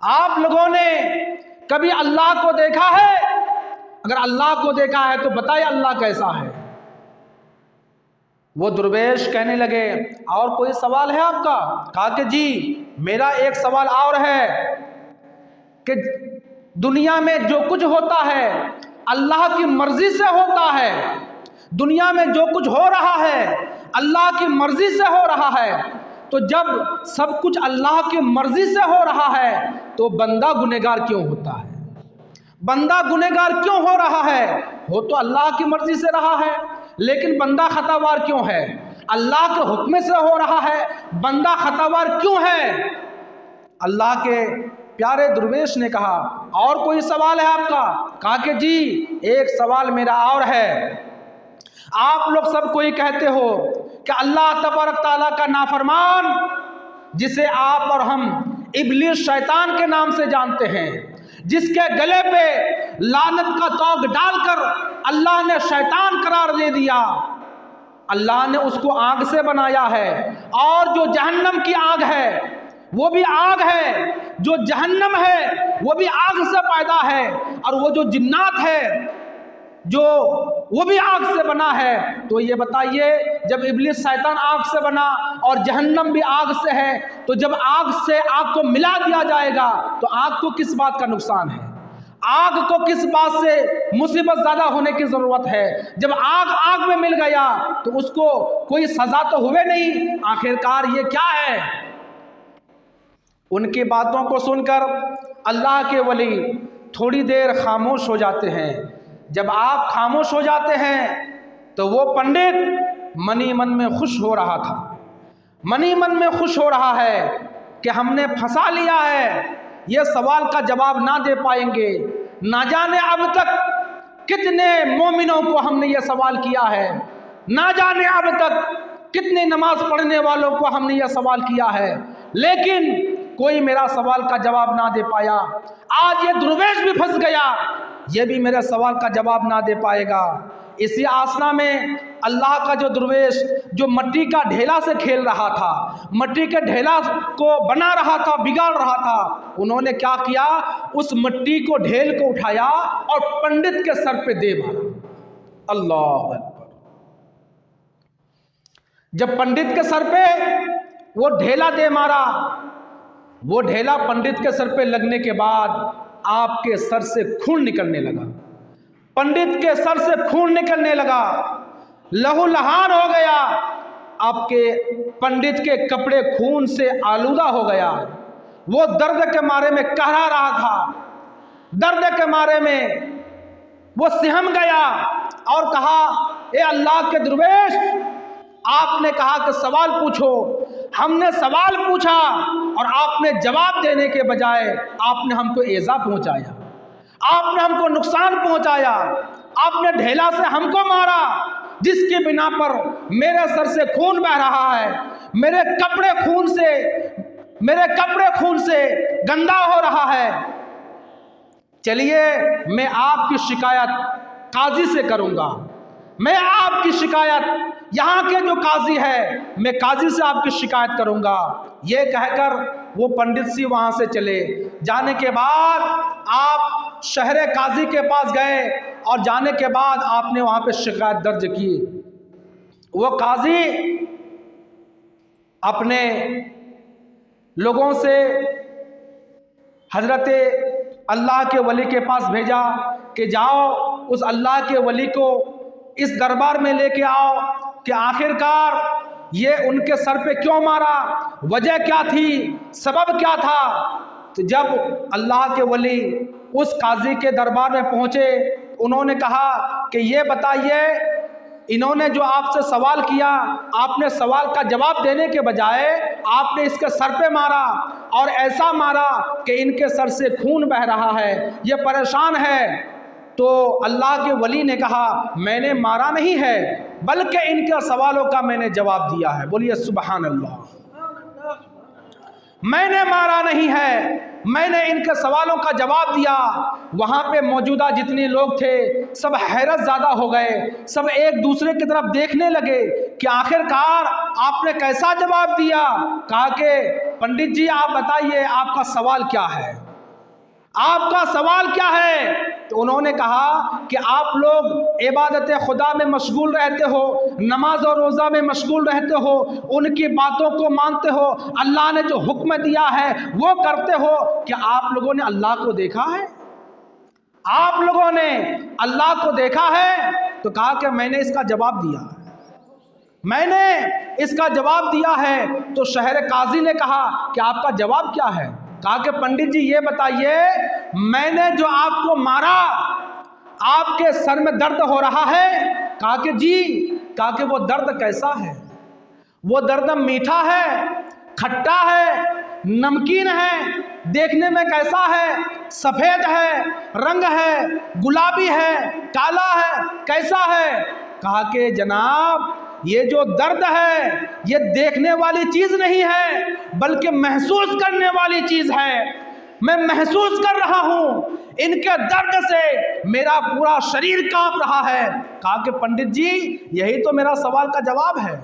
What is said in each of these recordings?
آپ لوگوں نے کبھی اللہ کو دیکھا ہے؟ اگر اللہ کو دیکھا ہے تو بتائیں اللہ کیسا ہے؟ وہ درویش کہنے لگے اور کوئی سوال ہے آپ کا؟ کہا کہ جی میرا ایک سوال اور ہے کہ دنیا میں جو کچھ ہوتا ہے اللہ کی مرضی سے ہوتا ہے، دنیا میں جو کچھ ہو رہا ہے اللہ کی مرضی سے ہو رہا ہے، تو جب سب کچھ اللہ کی مرضی سے ہو رہا ہے تو بندہ گنہگار کیوں ہوتا ہے؟ بندہ گنہگار کیوں ہو رہا ہے؟ ہو تو اللہ کی مرضی سے رہا ہے، لیکن بندہ خطاوار کیوں ہے؟ اللہ کے حکم سے ہو رہا ہے، بندہ خطاوار کیوں ہے؟ اللہ کے پیارے درویش نے کہا اور کوئی سوال ہے آپ کا؟ کہا کہ جی ایک سوال میرا اور ہے۔ آپ لوگ سب کوئی کہتے ہو کہ اللہ تبارک تعالیٰ کا نافرمان جسے آپ اور ہم ابلیس شیطان کے نام سے جانتے ہیں، جس کے گلے پہ لعنت کا توق ڈال کر اللہ نے شیطان قرار دے دیا، اللہ نے اس کو آگ سے بنایا ہے، اور جو جہنم کی آگ ہے وہ بھی آگ ہے، جو جہنم ہے وہ بھی آگ سے پیدا ہے، اور وہ جو جنات ہے جو وہ بھی آگ سے بنا ہے۔ تو یہ بتائیے جب ابلیس شیطان آگ سے بنا اور جہنم بھی آگ سے ہے، تو جب آگ سے آگ کو ملا دیا جائے گا تو آگ کو کس بات کا نقصان ہے؟ آگ کو کس بات سے مصیبت زیادہ ہونے کی ضرورت ہے؟ جب آگ آگ میں مل گیا تو اس کو کوئی سزا تو ہوئے نہیں، آخرکار یہ کیا ہے؟ ان کی باتوں کو سن کر اللہ کے ولی تھوڑی دیر خاموش ہو جاتے ہیں۔ جب آپ خاموش ہو جاتے ہیں تو وہ پنڈت منی من میں خوش ہو رہا تھا، منی من میں خوش ہو رہا ہے کہ ہم نے پھنسا لیا ہے، یہ سوال کا جواب نہ دے پائیں گے، نہ جانے اب تک کتنے مومنوں کو ہم نے یہ سوال کیا ہے، نہ جانے اب تک کتنے نماز پڑھنے والوں کو ہم نے یہ سوال کیا ہے، لیکن کوئی میرا سوال کا جواب نہ دے پایا۔ آج یہ درویش بھی پھنس گیا، یہ بھی میرے سوال کا جواب نہ دے پائے گا۔ اسی آسنا میں اللہ کا جو درویش جو مٹی کا ڈھیلا سے کھیل رہا تھا، مٹی کے ڈھیلا کو بنا رہا تھا، بگاڑ رہا تھا، انہوں نے کیا کیا؟ اس مٹی کو ڈھیل کو اٹھایا اور پنڈت کے سر پہ دے مارا۔ اللہ اکبر! جب پنڈت کے سر پہ وہ ڈھیلا دے مارا، وہ ڈھیلا پنڈت کے سر پہ لگنے کے بعد آپ کے سر سے خون نکلنے لگا، پنڈت کے سر سے خون نکلنے لگا، لہو لہان ہو گیا، آپ کے پنڈت کے کپڑے خون سے آلودہ ہو گیا۔ وہ درد کے مارے میں کہرا رہا تھا، درد کے مارے میں وہ سہم گیا اور کہا اے اللہ کے درویش، آپ نے کہا کہ سوال پوچھو، ہم نے سوال پوچھا اور آپ نے جواب دینے کے بجائے آپ نے ہم کو ایذا پہنچایا، آپ نے ہم کو نقصان پہنچایا، آپ نے ڈھیلا سے ہم کو مارا، جس کی بنا پر میرے سر سے خون بہ رہا ہے، میرے کپڑے خون سے گندا ہو رہا ہے۔ چلیے میں آپ کی شکایت قاضی سے کروں گا، میں آپ کی شکایت یہاں کے جو قاضی ہے میں قاضی سے آپ کی شکایت کروں گا۔ یہ کہہ کر وہ پنڈت سی وہاں سے چلے جانے کے بعد آپ شہر قاضی کے پاس گئے، اور جانے کے بعد آپ نے وہاں پہ شکایت درج کی۔ وہ قاضی اپنے لوگوں سے حضرت اللہ کے ولی کے پاس بھیجا کہ جاؤ اس اللہ کے ولی کو اس دربار میں لے کے آؤ کہ آخرکار یہ ان کے سر پہ کیوں مارا، وجہ کیا تھی، سبب کیا تھا۔ تو جب اللہ کے ولی اس قاضی کے دربار میں پہنچے، انہوں نے کہا کہ یہ بتائیے انہوں نے جو آپ سے سوال کیا، آپ نے سوال کا جواب دینے کے بجائے آپ نے اس کے سر پہ مارا، اور ایسا مارا کہ ان کے سر سے خون بہ رہا ہے، یہ پریشان ہے۔ تو اللہ کے ولی نے کہا میں نے مارا نہیں ہے، بلکہ ان کے سوالوں کا میں نے جواب دیا ہے۔ بولیے سبحان اللہ! میں نے مارا نہیں ہے، میں نے ان کے سوالوں کا جواب دیا۔ وہاں پہ موجودہ جتنے لوگ تھے سب حیرت زدہ ہو گئے، سب ایک دوسرے کی طرف دیکھنے لگے کہ آخرکار آپ نے کیسا جواب دیا۔ کہا کہ پنڈت جی آپ بتائیے آپ کا سوال کیا ہے۔ آپ کا سوال کیا ہے؟ تو انہوں نے کہا کہ آپ لوگ عبادت خدا میں مشغول رہتے ہو، نماز اور روزہ میں مشغول رہتے ہو، ان کی باتوں کو مانتے ہو، اللہ نے جو حکم دیا ہے وہ کرتے ہو، کیا آپ لوگوں نے اللہ کو دیکھا ہے؟ آپ لوگوں نے اللہ کو دیکھا ہے؟ تو کہا کہ میں نے اس کا جواب دیا ہے، میں نے اس کا جواب دیا ہے۔ تو شہر قاضی نے کہا کہ آپ کا جواب کیا ہے؟ کہا کہ پنڈت جی یہ بتائیے، میں نے جو آپ کو مارا، آپ کے سر میں درد ہو رہا ہے؟ کہا کہ جی۔ کہا کہ وہ درد کیسا ہے؟ وہ درد میٹھا ہے، کھٹا ہے، نمکین ہے، دیکھنے میں کیسا ہے؟ سفید ہے، رنگ ہے، گلابی ہے، کالا ہے، کیسا ہے؟ کہا کہ جناب یہ جو درد ہے یہ دیکھنے والی چیز نہیں ہے بلکہ محسوس کرنے والی چیز ہے، میں محسوس کر رہا ہوں، ان کے درد سے میرا پورا شریر کانپ رہا ہے۔ کہا کہ پنڈت جی یہی تو میرا سوال کا جواب ہے،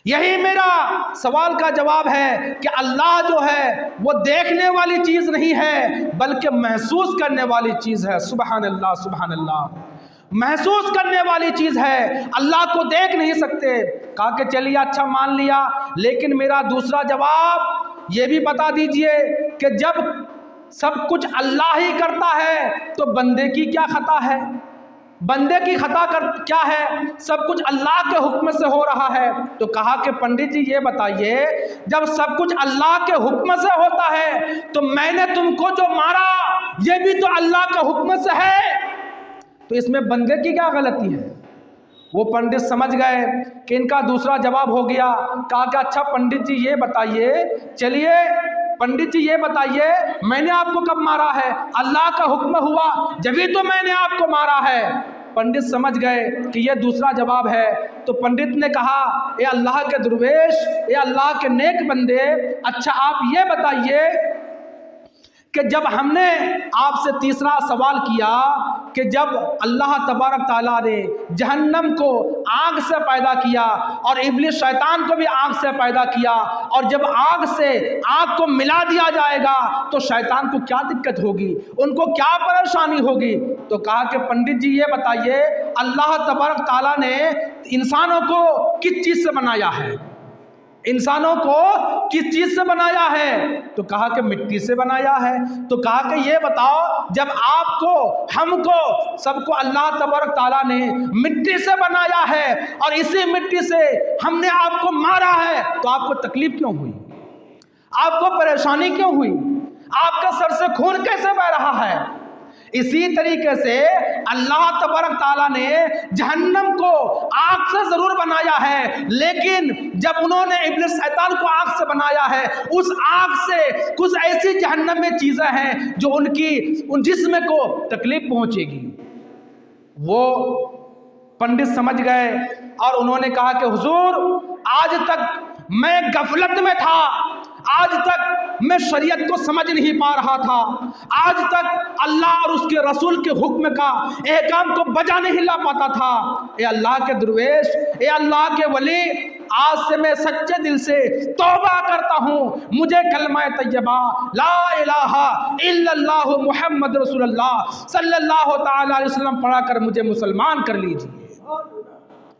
یہی میرا سوال کا جواب ہے کہ اللہ جو ہے وہ دیکھنے والی چیز نہیں ہے بلکہ محسوس کرنے والی چیز ہے۔ سبحان اللہ، سبحان اللہ، محسوس کرنے والی چیز ہے، اللہ کو دیکھ نہیں سکتے۔ کہا کہ چلیے اچھا مان لیا، لیکن میرا دوسرا جواب یہ بھی بتا دیجئے کہ جب سب کچھ اللہ ہی کرتا ہے تو بندے کی کیا خطا ہے؟ بندے کی خطا کیا ہے؟ سب کچھ اللہ کے حکم سے ہو رہا ہے۔ تو کہا کہ پنڈت جی یہ بتائیے، جب سب کچھ اللہ کے حکم سے ہوتا ہے تو میں نے تم کو جو مارا یہ بھی تو اللہ کے حکم سے ہے، تو اس میں بندے کی کیا غلطی ہے؟ وہ پنڈت سمجھ گئے کہ ان کا دوسرا جواب ہو گیا۔ کہا کہ اچھا پنڈت جی یہ بتائیے، چلیے پنڈت جی یہ بتائیے میں نے آپ کو کب مارا ہے؟ اللہ کا حکم ہوا جبھی تو میں نے آپ کو مارا ہے۔ پنڈت سمجھ گئے کہ یہ دوسرا جواب ہے۔ تو پنڈت نے کہا اے اللہ کے درویش، اے اللہ کے نیک بندے، اچھا آپ یہ بتائیے کہ جب ہم نے آپ سے تیسرا سوال کیا کہ جب اللہ تبارک تعالیٰ نے جہنم کو آگ سے پیدا کیا اور ابلیس شیطان کو بھی آگ سے پیدا کیا، اور جب آگ سے آگ کو ملا دیا جائے گا تو شیطان کو کیا دقت ہوگی، ان کو کیا پریشانی ہوگی؟ تو کہا کہ پنڈت جی یہ بتائیے اللہ تبارک تعالیٰ نے انسانوں کو کس چیز سے بنایا ہے؟ انسانوں کو کس چیز سے بنایا ہے؟ تو کہا کہ مٹی سے بنایا ہے۔ تو کہا کہ یہ بتاؤ جب آپ کو، ہم کو، سب کو اللہ تبارک تعالیٰ نے مٹی سے بنایا ہے اور اسی مٹی سے ہم نے آپ کو مارا ہے تو آپ کو تکلیف کیوں ہوئی؟ آپ کو پریشانی کیوں ہوئی؟ آپ کے سر سے خون کیسے بہہ رہا ہے؟ اسی طریقے سے اللہ تبارک تعالیٰ نے جہنم کو آگ سے ضرور بنایا ہے، لیکن جب انہوں نے ابلیس شیطان کو آگ سے بنایا ہے، اس آگ سے کچھ ایسی جہنم میں چیزیں ہیں جو ان جسم کو تکلیف پہنچے گی۔ وہ پنڈت سمجھ گئے اور انہوں نے کہا کہ حضور آج تک میں غفلت میں تھا، آج تک میں شریعت کو سمجھ نہیں پا رہا تھا، آج تک اللہ اور اس کے رسول کے حکم کا احکام کو بجا نہیں لا پاتا تھا۔ اے اللہ کے درویش، اے اللہ کے ولی، آج سے میں سچے دل سے توبہ کرتا ہوں، مجھے کلمہ طیبہ لا الہ الا اللہ محمد رسول اللہ صلی اللہ تعالی علیہ وسلم پڑھا کر مجھے مسلمان کر لیجیے۔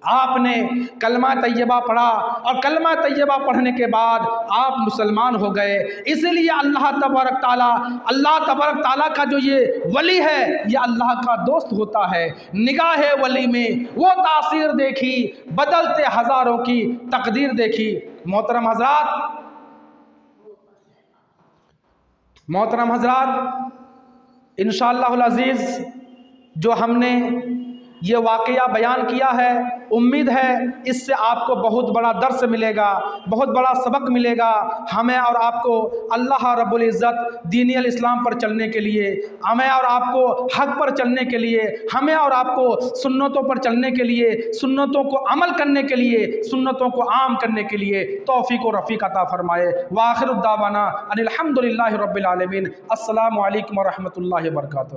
آپ نے کلمہ طیبہ پڑھا اور کلمہ طیبہ پڑھنے کے بعد آپ مسلمان ہو گئے۔ اسی لیے اللہ تبارک تعالیٰ کا جو یہ ولی ہے یہ اللہ کا دوست ہوتا ہے۔ نگاہ ولی میں وہ تاثیر دیکھی، بدلتے ہزاروں کی تقدیر دیکھی۔ محترم حضرات، انشاءاللہ العزیز جو ہم نے یہ واقعہ بیان کیا ہے، امید ہے اس سے آپ کو بہت بڑا درس ملے گا، بہت بڑا سبق ملے گا۔ ہمیں اور آپ کو اللہ رب العزت دین الاسلام پر چلنے کے لیے، ہمیں اور آپ کو حق پر چلنے کے لیے، ہمیں اور آپ کو سنتوں پر چلنے کے لیے، سنتوں کو عمل کرنے کے لیے، سنتوں کو عام کرنے کے لیے توفیق و رفیق عطا فرمائے۔ وآخر الدعوانا ان الحمد للہ رب العالمین۔ السلام علیکم ورحمۃ اللہ وبرکاتہ۔